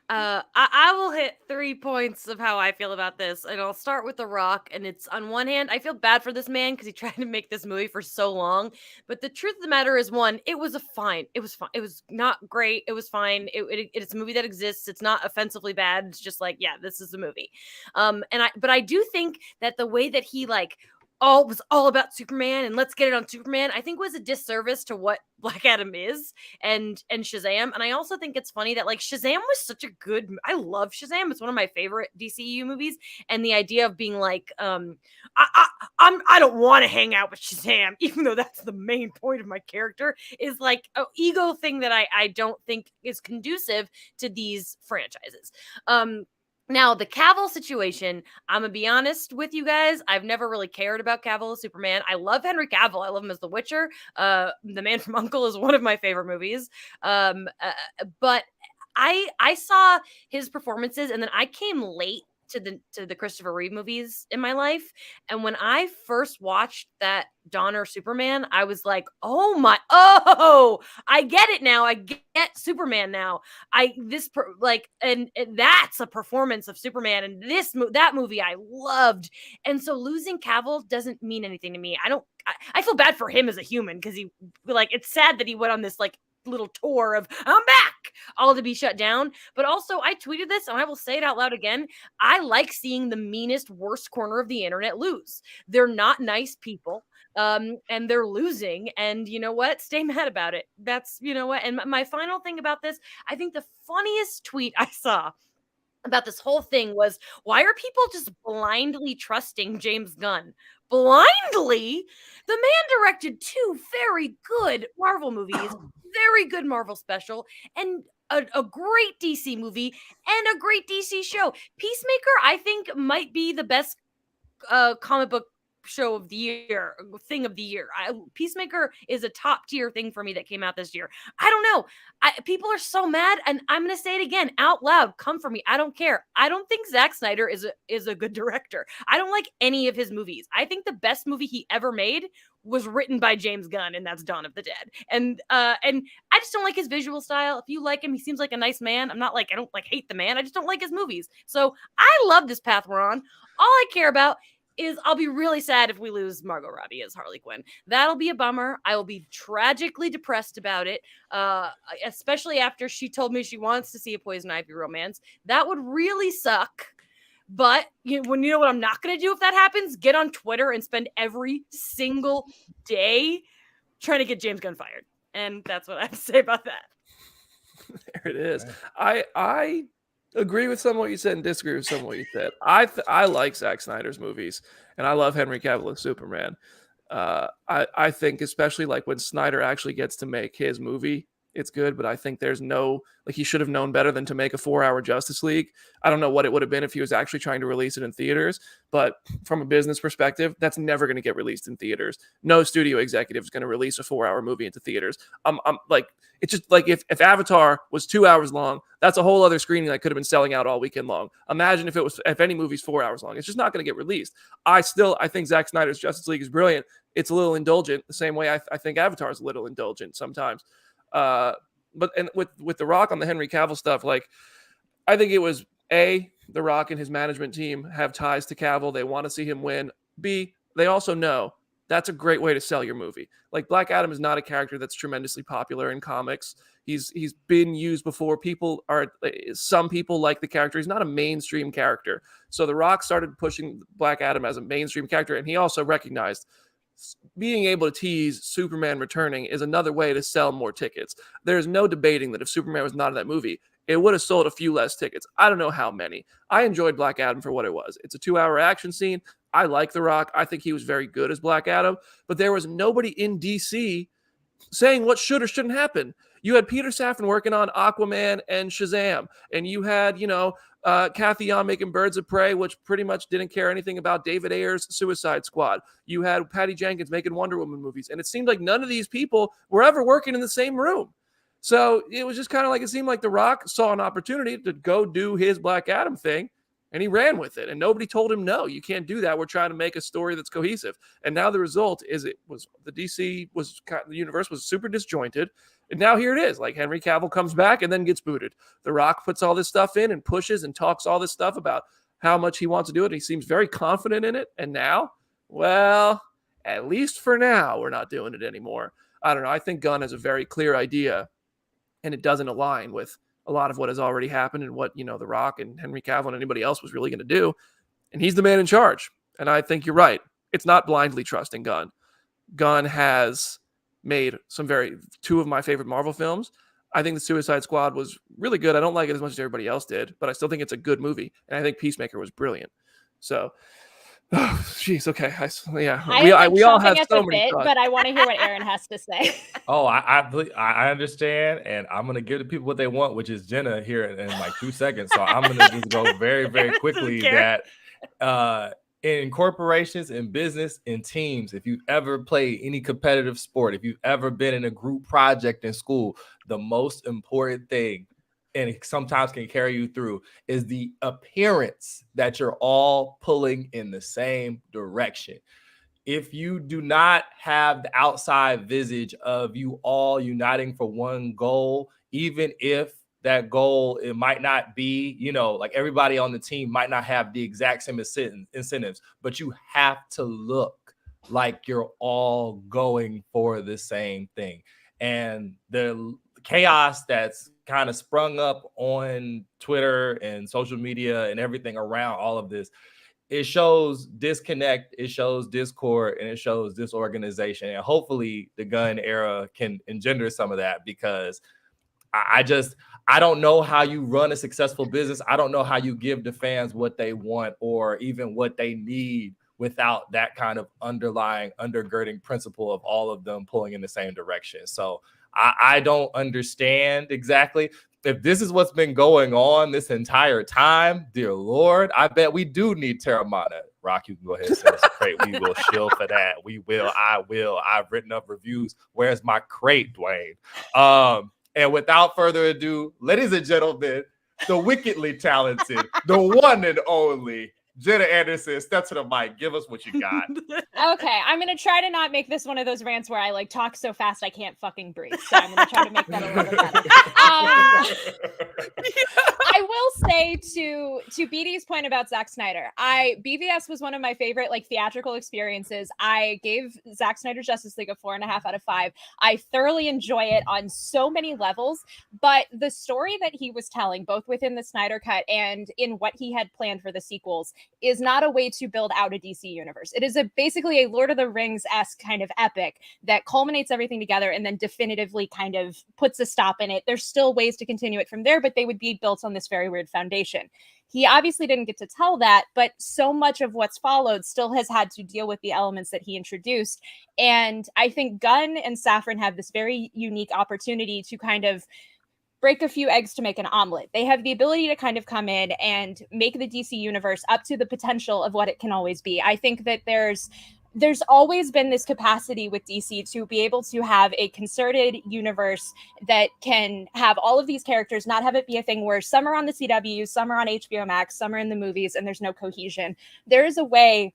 I will hit 3 points of how I feel about this, and I'll start with The Rock. And it's, on one hand, I feel bad for this man because he tried to make this movie for so long. But the truth of the matter is, one, it was fine. It was fine. It was not great. It was fine. It's a movie that exists. It's not offensively bad. It's just like, yeah, this is a movie. But I do think that the way that he was all about Superman and let's get it on Superman, I think was a disservice to what Black Adam is and Shazam. And I also think it's funny that Shazam was such a good, I love Shazam. It's one of my favorite DCU movies. And the idea of being like, I don't want to hang out with Shazam, even though that's the main point of my character, is like an ego thing that I don't think is conducive to these franchises. Now, the Cavill situation, I'm going to be honest with you guys. I've never really cared about Cavill as Superman. I love Henry Cavill. I love him as The Witcher. The Man from U.N.C.L.E. is one of my favorite movies. But I saw his performances, and then I came late to the Christopher Reeve movies in my life. And when I first watched that Donner Superman, I was like, I get it now. I get Superman now. And that's a performance of Superman. And that movie I loved. And so losing Cavill doesn't mean anything to me. I feel bad for him as a human because it's sad that he went on this little tour of I'm back. all to be shut down. But also, I tweeted this and I will say it out loud again. I like seeing the meanest, worst corner of the internet lose. They're not nice people. And they're losing. And you know what? Stay mad about it. That's, you know what? And my final thing about this, I think the funniest tweet I saw about this whole thing was, why are people just blindly trusting James Gunn? Blindly? The man directed 2 very good Marvel movies, very good Marvel special, and a great DC movie and a great DC show. Peacemaker, I think, might be the best comic book show of the year, thing of the year. Peacemaker is a top tier thing for me that came out this year. I don't know. People are so mad, and I'm going to say it again out loud. Come for me. I don't care. I don't think Zack Snyder is a good director. I don't like any of his movies. I think the best movie he ever made was written by James Gunn, and that's Dawn of the Dead. And I just don't like his visual style. If you like him, he seems like a nice man. I'm not like, I don't like hate the man. I just don't like his movies. So I love this path we're on. All I care about is I'll be really sad if we lose Margot Robbie as Harley Quinn. That'll be a bummer. I will be tragically depressed about it, especially after she told me she wants to see a Poison Ivy romance. That would really suck. But you know what I'm not going to do if that happens? Get on Twitter and spend every single day trying to get James Gunn fired. And that's what I have to say about that. There it is. I agree with some of what you said and disagree with some of what you said. I like Zack Snyder's movies, and I love Henry Cavill as Superman. I think especially like when Snyder actually gets to make his movie, it's good, but I think there's no, like, he should have known better than to make a 4-hour Justice League. I don't know what it would have been if he was actually trying to release it in theaters, but from a business perspective, that's never going to get released in theaters. No studio executive is going to release a 4-hour movie into theaters. I'm like, it's just like if Avatar was 2 hours long, that's a whole other screening that could have been selling out all weekend long. Imagine if any movie's 4 hours long. It's just not going to get released. I think Zack Snyder's Justice League is brilliant. It's a little indulgent, the same way I think Avatar is a little indulgent sometimes. But with The Rock on the Henry Cavill stuff, like, I think it was A, The Rock and his management team have ties to Cavill. They want to see him win. B, they also know that's a great way to sell your movie. Like, Black Adam is not a character that's tremendously popular in comics. He's been used before. Some people like the character. He's not a mainstream character. So The Rock started pushing Black Adam as a mainstream character, and he also recognized being able to tease Superman returning is another way to sell more tickets. There's no debating that if Superman was not in that movie, it would have sold a few less tickets. I don't know how many. I enjoyed Black Adam for what it was. It's a 2-hour action scene. I like The Rock. I think he was very good as Black Adam, but there was nobody in DC saying what should or shouldn't happen. You had Peter Safran working on Aquaman and Shazam, and you had, Kathy Yon making Birds of Prey, which pretty much didn't care anything about David Ayer's Suicide Squad. You had Patty Jenkins making Wonder Woman movies, and it seemed like none of these people were ever working in the same room. So it was just kind of like, it seemed like The Rock saw an opportunity to go do his Black Adam thing, and he ran with it, and nobody told him, no, you can't do that. We're trying to make a story that's cohesive. And now the result is the universe was super disjointed. And now here it is. Like, Henry Cavill comes back and then gets booted. The Rock puts all this stuff in and pushes and talks all this stuff about how much he wants to do it. He seems very confident in it. And now, well, at least for now, we're not doing it anymore. I don't know. I think Gunn has a very clear idea, and it doesn't align with a lot of what has already happened and what, The Rock and Henry Cavill and anybody else was really going to do. And he's the man in charge. And I think you're right. It's not blindly trusting Gunn. Gunn has made two of my favorite Marvel films. I think the Suicide Squad was really good. I don't like it as much as everybody else did, but I still think it's a good movie. And I think Peacemaker was brilliant. So, jeez, okay. We all have so many thoughts. But I want to hear what Aaron has to say. I understand, and I'm gonna give the people what they want, which is Jenna here in like 2 seconds. So I'm gonna just go very, very quickly that in corporations, in business, in teams, if you've ever played any competitive sport, if you've ever been in a group project in school, the most important thing, and it sometimes can carry you through, is the appearance that you're all pulling in the same direction. If you do not have the outside visage of you all uniting for one goal, even if that goal, it might not be, like everybody on the team might not have the exact same incentives, but you have to look like you're all going for the same thing. And the chaos that's kind of sprung up on Twitter and social media and everything around all of this, it shows disconnect, it shows discord, and it shows disorganization. And hopefully the Gunn era can engender some of that, because I don't know how you run a successful business. I don't know how you give the fans what they want or even what they need without that kind of underlying, undergirding principle of all of them pulling in the same direction. So I don't understand exactly if this is what's been going on this entire time. Dear Lord, I bet we do need Terramana. Rock, you can go ahead and send us a crate. We will shill for that. We will. I will. I've written up reviews. Where's my crate, Dwayne? And without further ado, ladies and gentlemen, the wickedly talented, the one and only Jenna Anderson, step to the mic. Give us what you got. Okay, I'm gonna try to not make this one of those rants where I like talk so fast I can't fucking breathe. So I'm gonna try to make that a little bit better. I will say to BD's point about Zack Snyder, BVS was one of my favorite like theatrical experiences. I gave Zack Snyder's Justice League a 4.5 out of 5. I thoroughly enjoy it on so many levels, but the story that he was telling, both within the Snyder Cut and in what he had planned for the sequels, is not a way to build out a DC universe. It is basically a Lord of the Rings-esque kind of epic that culminates everything together and then definitively kind of puts a stop in it. There's still ways to continue it from there, but they would be built on this very weird foundation. He obviously didn't get to tell that, but so much of what's followed still has had to deal with the elements that he introduced. And I think Gunn and Safran have this very unique opportunity to kind of break a few eggs to make an omelet. They have the ability to kind of come in and make the DC universe up to the potential of what it can always be. I think that there's always been this capacity with DC to be able to have a concerted universe that can have all of these characters, not have it be a thing where some are on the CW, some are on HBO Max, some are in the movies, and there's no cohesion. There is a way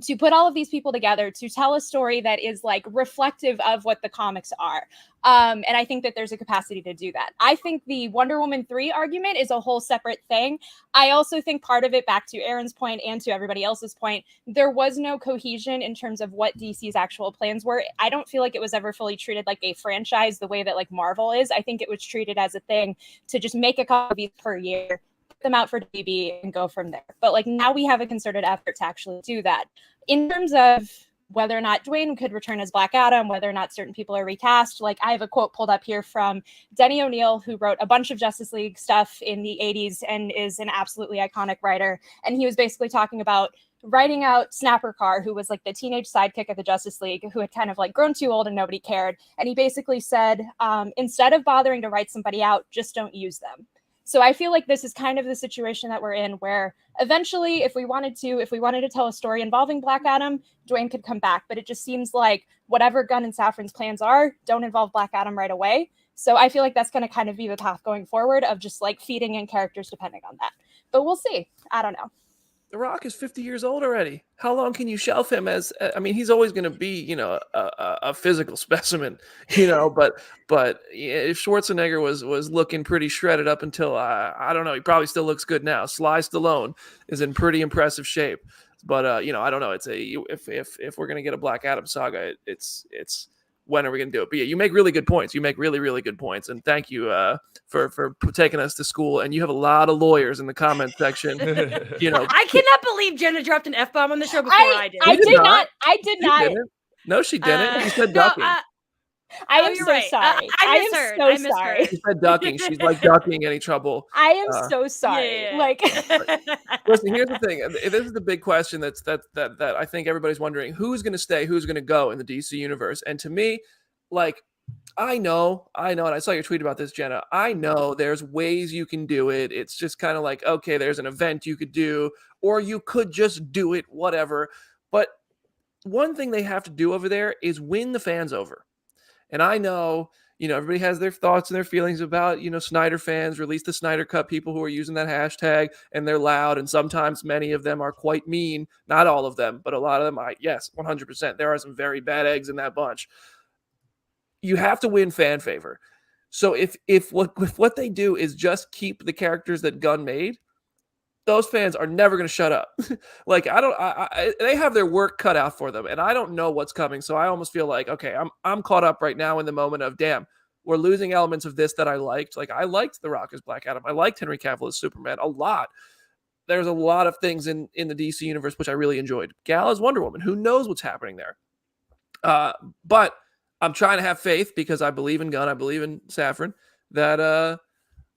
to put all of these people together to tell a story that is like reflective of what the comics are. And I think that there's a capacity to do that. I think the Wonder Woman 3 argument is a whole separate thing. I also think part of it, back to Aaron's point and to everybody else's point, there was no cohesion in terms of what DC's actual plans were. I don't feel like it was ever fully treated like a franchise the way that like Marvel is. I think it was treated as a thing to just make a couple of these per year, them out for DB and go from there. But like now we have a concerted effort to actually do that. In terms of whether or not Dwayne could return as Black Adam, whether or not certain people are recast, like I have a quote pulled up here from Denny O'Neil, who wrote a bunch of Justice League stuff in the 80s and is an absolutely iconic writer. And he was basically talking about writing out Snapper Carr, who was like the teenage sidekick of the Justice League, who had kind of like grown too old and nobody cared. And he basically said, instead of bothering to write somebody out, just don't use them. So I feel like this is kind of the situation that we're in, where eventually, if we wanted to tell a story involving Black Adam, Dwayne could come back. But it just seems like whatever Gunn and Safran's plans are, don't involve Black Adam right away. So I feel like that's going to kind of be the path going forward of just like feeding in characters depending on that. But we'll see. I don't know. The Rock is 50 years old already. How long can you shelf him as? I mean, he's always going to be, a physical specimen, But if Schwarzenegger was looking pretty shredded up until I don't know, he probably still looks good now. Sly Stallone is in pretty impressive shape, but I don't know. It's if we're going to get a Black Adam saga, it's when are we going to do it? But yeah, you make really good points. You make really, really good points. And thank you for taking us to school. And you have a lot of lawyers in the comment section. I cannot believe Jenna dropped an F-bomb on the show before I did. I did not. I did not. Didn't. No, she didn't. She said ducking. I am so right. sorry. I misheard. I am so sorry. She said ducking. She's like ducking any trouble. I am so sorry. Yeah. Like, listen, here's the thing. This is the big question that I think everybody's wondering: who's going to stay, who's going to go in the DC universe? And to me, like, I know, and I saw your tweet about this, Jenna. I know there's ways you can do it. It's just kind of like, okay, there's an event you could do, or you could just do it, whatever. But one thing they have to do over there is win the fans over. And I know, everybody has their thoughts and their feelings about, Snyder fans, release the Snyder Cut, people who are using that hashtag, and they're loud. And sometimes many of them are quite mean. Not all of them, but a lot of them, yes, 100%. There are some very bad eggs in that bunch. You have to win fan favor. So if what they do is just keep the characters that Gunn made, those fans are never going to shut up. Like, they have their work cut out for them, and I don't know what's coming. So I almost feel like, okay, I'm caught up right now in the moment of, damn, we're losing elements of this that I liked. Like I liked The Rock as Black Adam. I liked Henry Cavill as Superman a lot. There's a lot of things in the DC universe which I really enjoyed. Gal as Wonder Woman. Who knows what's happening there? But I'm trying to have faith because I believe in Gunn. I believe in Safran that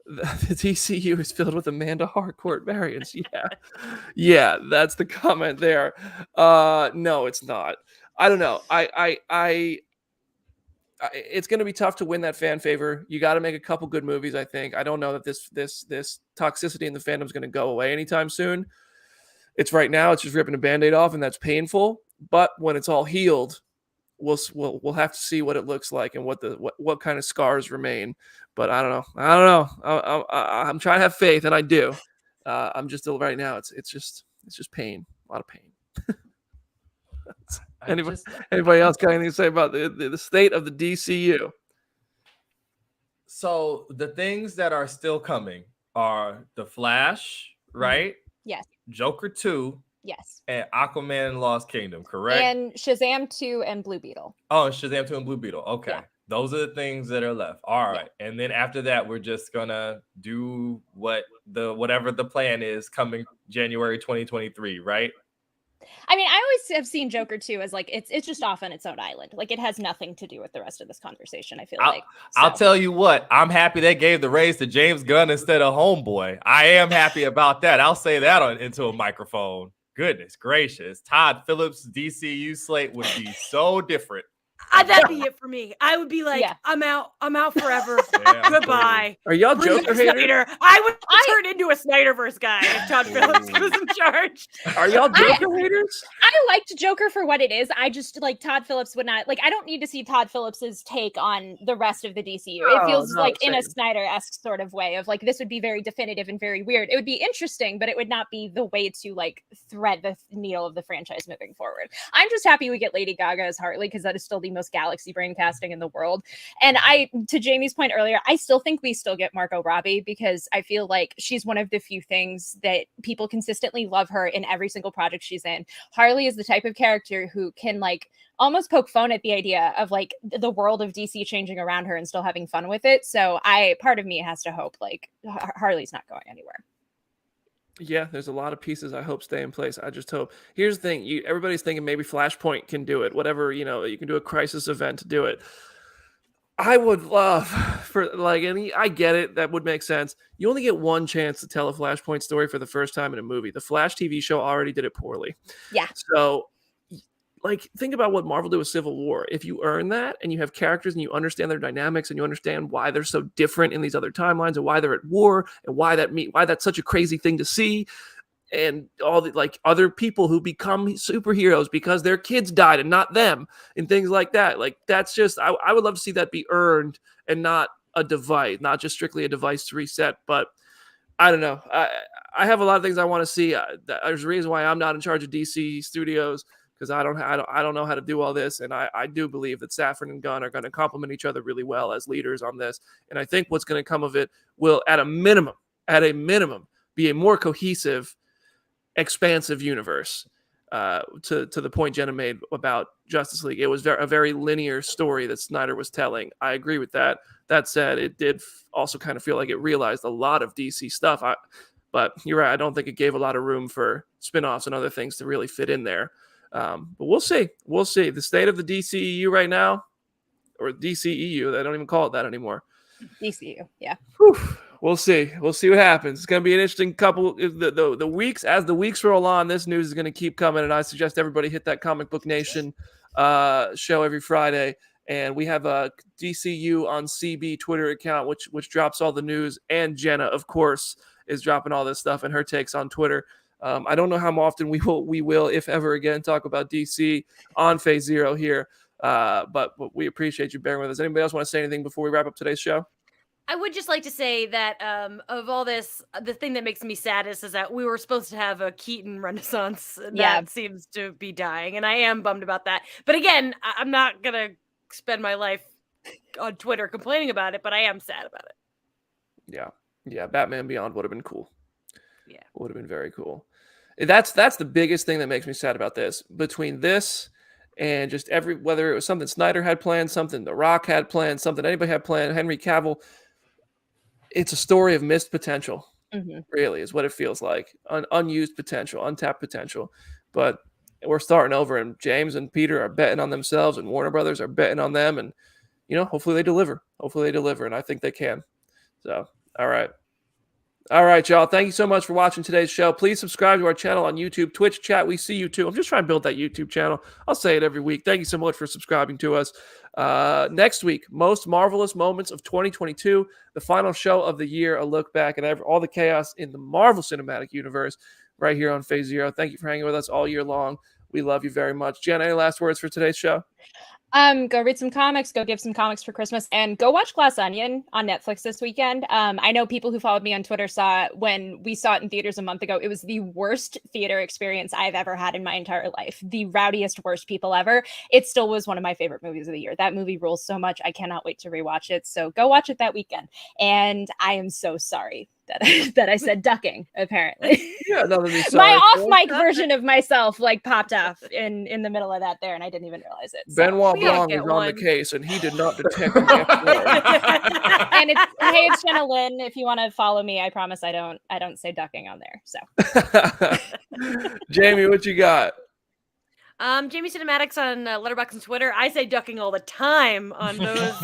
the DCU is filled with Amanda Harcourt variants. Yeah, that's the comment there. No, it's not. I don't know. It's going to be tough to win that fan favor. You got to make a couple good movies, I think. I don't know that this toxicity in the fandom is going to go away anytime soon. It's right now. It's just ripping a Band-Aid off, and that's painful. But when it's all healed, we'll have to see what it looks like and what kind of scars remain. But I don't know. I'm trying to have faith, and I do. I'm just still right now. It's just pain, a lot of pain. Anybody else got anything to say about the state of the DCU? So the things that are still coming are The Flash, right? Yes. Joker 2. Yes. And Aquaman and Lost Kingdom, correct? And Shazam 2 and Blue Beetle. Oh, and Shazam 2 and Blue Beetle. Okay. Yeah. Those are the things that are left. All right. Yeah. And then after that, we're just gonna do whatever the plan is coming January 2023, right? I mean, I always have seen Joker 2 as like it's just off on its own island. Like it has nothing to do with the rest of this conversation, I feel like. So. I'll tell you what, I'm happy they gave the raise to James Gunn instead of Homeboy. I am happy about that. I'll say that into a microphone. Goodness gracious. Todd Phillips' DCU slate would be so different. That'd be it for me. I would be like, I'm out forever. Goodbye. Are y'all Joker haters? I would turn into a Snyderverse guy if Todd Phillips was in charge. Are y'all Joker haters? I liked Joker for what it is. I just like Todd Phillips would not like. I don't need to see Todd Phillips's take on the rest of the DCU. It feels like in a Snyder-esque sort of way of like this would be very definitive and very weird. It would be interesting, but it would not be the way to like thread the needle of the franchise moving forward. I'm just happy we get Lady Gaga as Harley because that is still the most galaxy brain casting in the world. And to Jamie's point earlier, I still think we still get Margot Robbie because I feel like she's one of the few things that people consistently love her in every single project she's in. Harley is the type of character who can like almost poke fun at the idea of like the world of DC changing around her and still having fun with it. So part of me has to hope like Harley's not going anywhere. Yeah, there's a lot of pieces I hope stay in place. I just hope. Here's the thing. Everybody's thinking maybe Flashpoint can do it. Whatever, you can do a crisis event to do it. I would love I get it. That would make sense. You only get one chance to tell a Flashpoint story for the first time in a movie. The Flash TV show already did it poorly. Yeah. So think about what Marvel did with Civil War. If you earn that and you have characters and you understand their dynamics and you understand why they're so different in these other timelines and why they're at war and why that's such a crazy thing to see, and all the like other people who become superheroes because their kids died and not them and things like that. Like that's just I would love to see that be earned and not a device, not just strictly a device to reset. But I don't know. I have a lot of things I want to see. There's a reason why I'm not in charge of DC Studios. Because I don't know how to do all this, and I do believe that Safran and Gunn are going to complement each other really well as leaders on this. And I think what's going to come of it will, at a minimum, be a more cohesive, expansive universe. To the point Jenna made about Justice League, it was a very linear story that Snyder was telling. I agree with that. That said, it did also kind of feel like it realized a lot of DC stuff. But you're right. I don't think it gave a lot of room for spinoffs and other things to really fit in there. But we'll see. We'll see. The state of the DCEU right now, or DCEU, they don't even call it that anymore. DCU, yeah. Whew. We'll see. We'll see what happens. It's going to be an interesting couple. The weeks, as the weeks roll on, this news is going to keep coming, and I suggest everybody hit that Comic Book Nation show every Friday. And we have a DCU on CB Twitter account, which drops all the news, and Jenna, of course, is dropping all this stuff and her takes on Twitter. I don't know how often we will, if ever again, talk about DC on Phase Zero here, but we appreciate you bearing with us. Anybody else want to say anything before we wrap up today's show? I would just like to say that of all this, the thing that makes me saddest is that we were supposed to have a Keaton renaissance that seems to be dying, and I am bummed about that. But again, I'm not going to spend my life on Twitter complaining about it, but I am sad about it. Yeah, Batman Beyond would have been cool. Yeah. Would have been very cool. That's the biggest thing that makes me sad about this. Between this and just whether it was something Snyder had planned, something The Rock had planned, something anybody had planned, Henry Cavill, it's a story of missed potential. Really is what it feels like. Unused potential, untapped potential. But we're starting over, and James and Peter are betting on themselves, and Warner Brothers are betting on them, and hopefully they deliver. And I think they can. So, all right, y'all. Thank you so much for watching today's show. Please subscribe to our channel on YouTube, Twitch, chat. We see you too. I'm just trying to build that YouTube channel. I'll say it every week. Thank you so much for subscribing to us. Next week, most marvelous moments of 2022, the final show of the year, a look back at all the chaos in the Marvel Cinematic Universe right here on Phase Zero. Thank you for hanging with us all year long. We love you very much. Jen, any last words for today's show? Go read some comics, go give some comics for Christmas, and go watch Glass Onion on Netflix this weekend. I know people who followed me on Twitter saw it when we saw it in theaters a month ago. It was the worst theater experience I've ever had in my entire life. The rowdiest, worst people ever. It still was one of my favorite movies of the year. That movie rules so much. I cannot wait to rewatch it. So go watch it that weekend. And I am so sorry that I said ducking, apparently. Yeah, nothing to be sorry My for. off-mic version of myself popped off in the middle of that there, and I didn't even realize it. So. Benoit We all Blanc get is on the one. case, and he did not detect an F1. And it's Jenna Lynn. If you want to follow me, I promise I don't say ducking on there. So Jamie, what you got? Jamie Cinematics on Letterboxd and Twitter. I say ducking all the time on those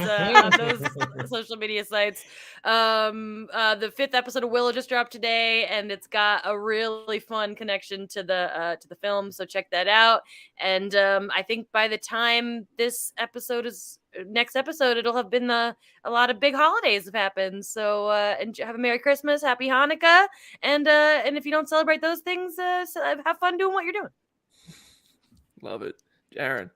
social media sites. The 5th episode of Willow just dropped today, and it's got a really fun connection to the film. So check that out. And I think by the time this episode is next episode, it'll have been a lot of big holidays have happened. So and have a Merry Christmas, Happy Hanukkah, and if you don't celebrate those things, have fun doing what you're doing. Love it. Aaron.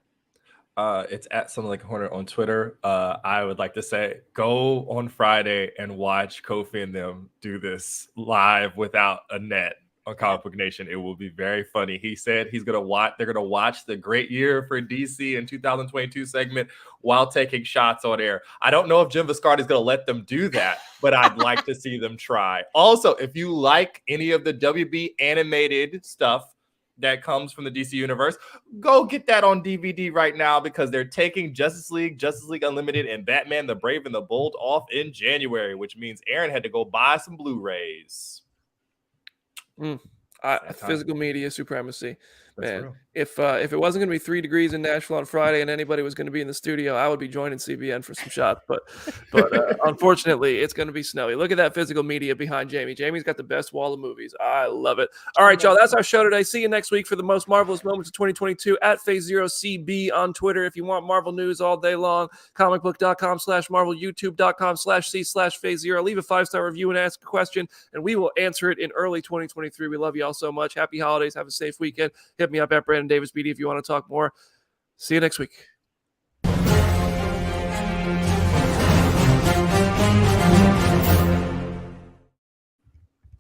It's at Something Like a Hornet on Twitter. I would like to say, go on Friday and watch Kofi and them do this live without a net on Comic Book Nation. It will be very funny. He said they're gonna watch the great year for DC in 2022 segment while taking shots on air. I don't know if Jim Viscardi is gonna let them do that, but I'd like to see them try. Also, if you like any of the WB animated stuff that comes from the DC universe, go get that on DVD right now, because they're taking Justice League Unlimited, and Batman the Brave and the Bold off in January, which means Aaron had to go buy some Blu-rays. Physical media supremacy. That's Man, real. if it wasn't going to be 3 degrees in Nashville on Friday and anybody was going to be in the studio, I would be joining CBN for some shots. But unfortunately, it's going to be snowy. Look at that physical media behind Jamie. Jamie's got the best wall of movies. I love it. All right, y'all. That's our show today. See you next week for the most marvelous moments of 2022 at Phase Zero CB on Twitter. If you want Marvel news all day long, comicbook.com/Marvel, youtube.com/C/Phase Zero. Leave a 5-star review and ask a question, and we will answer it in early 2023. We love you all so much. Happy holidays. Have a safe weekend. Hit me up at Brandon Davis BD if you want to talk more. See you next week.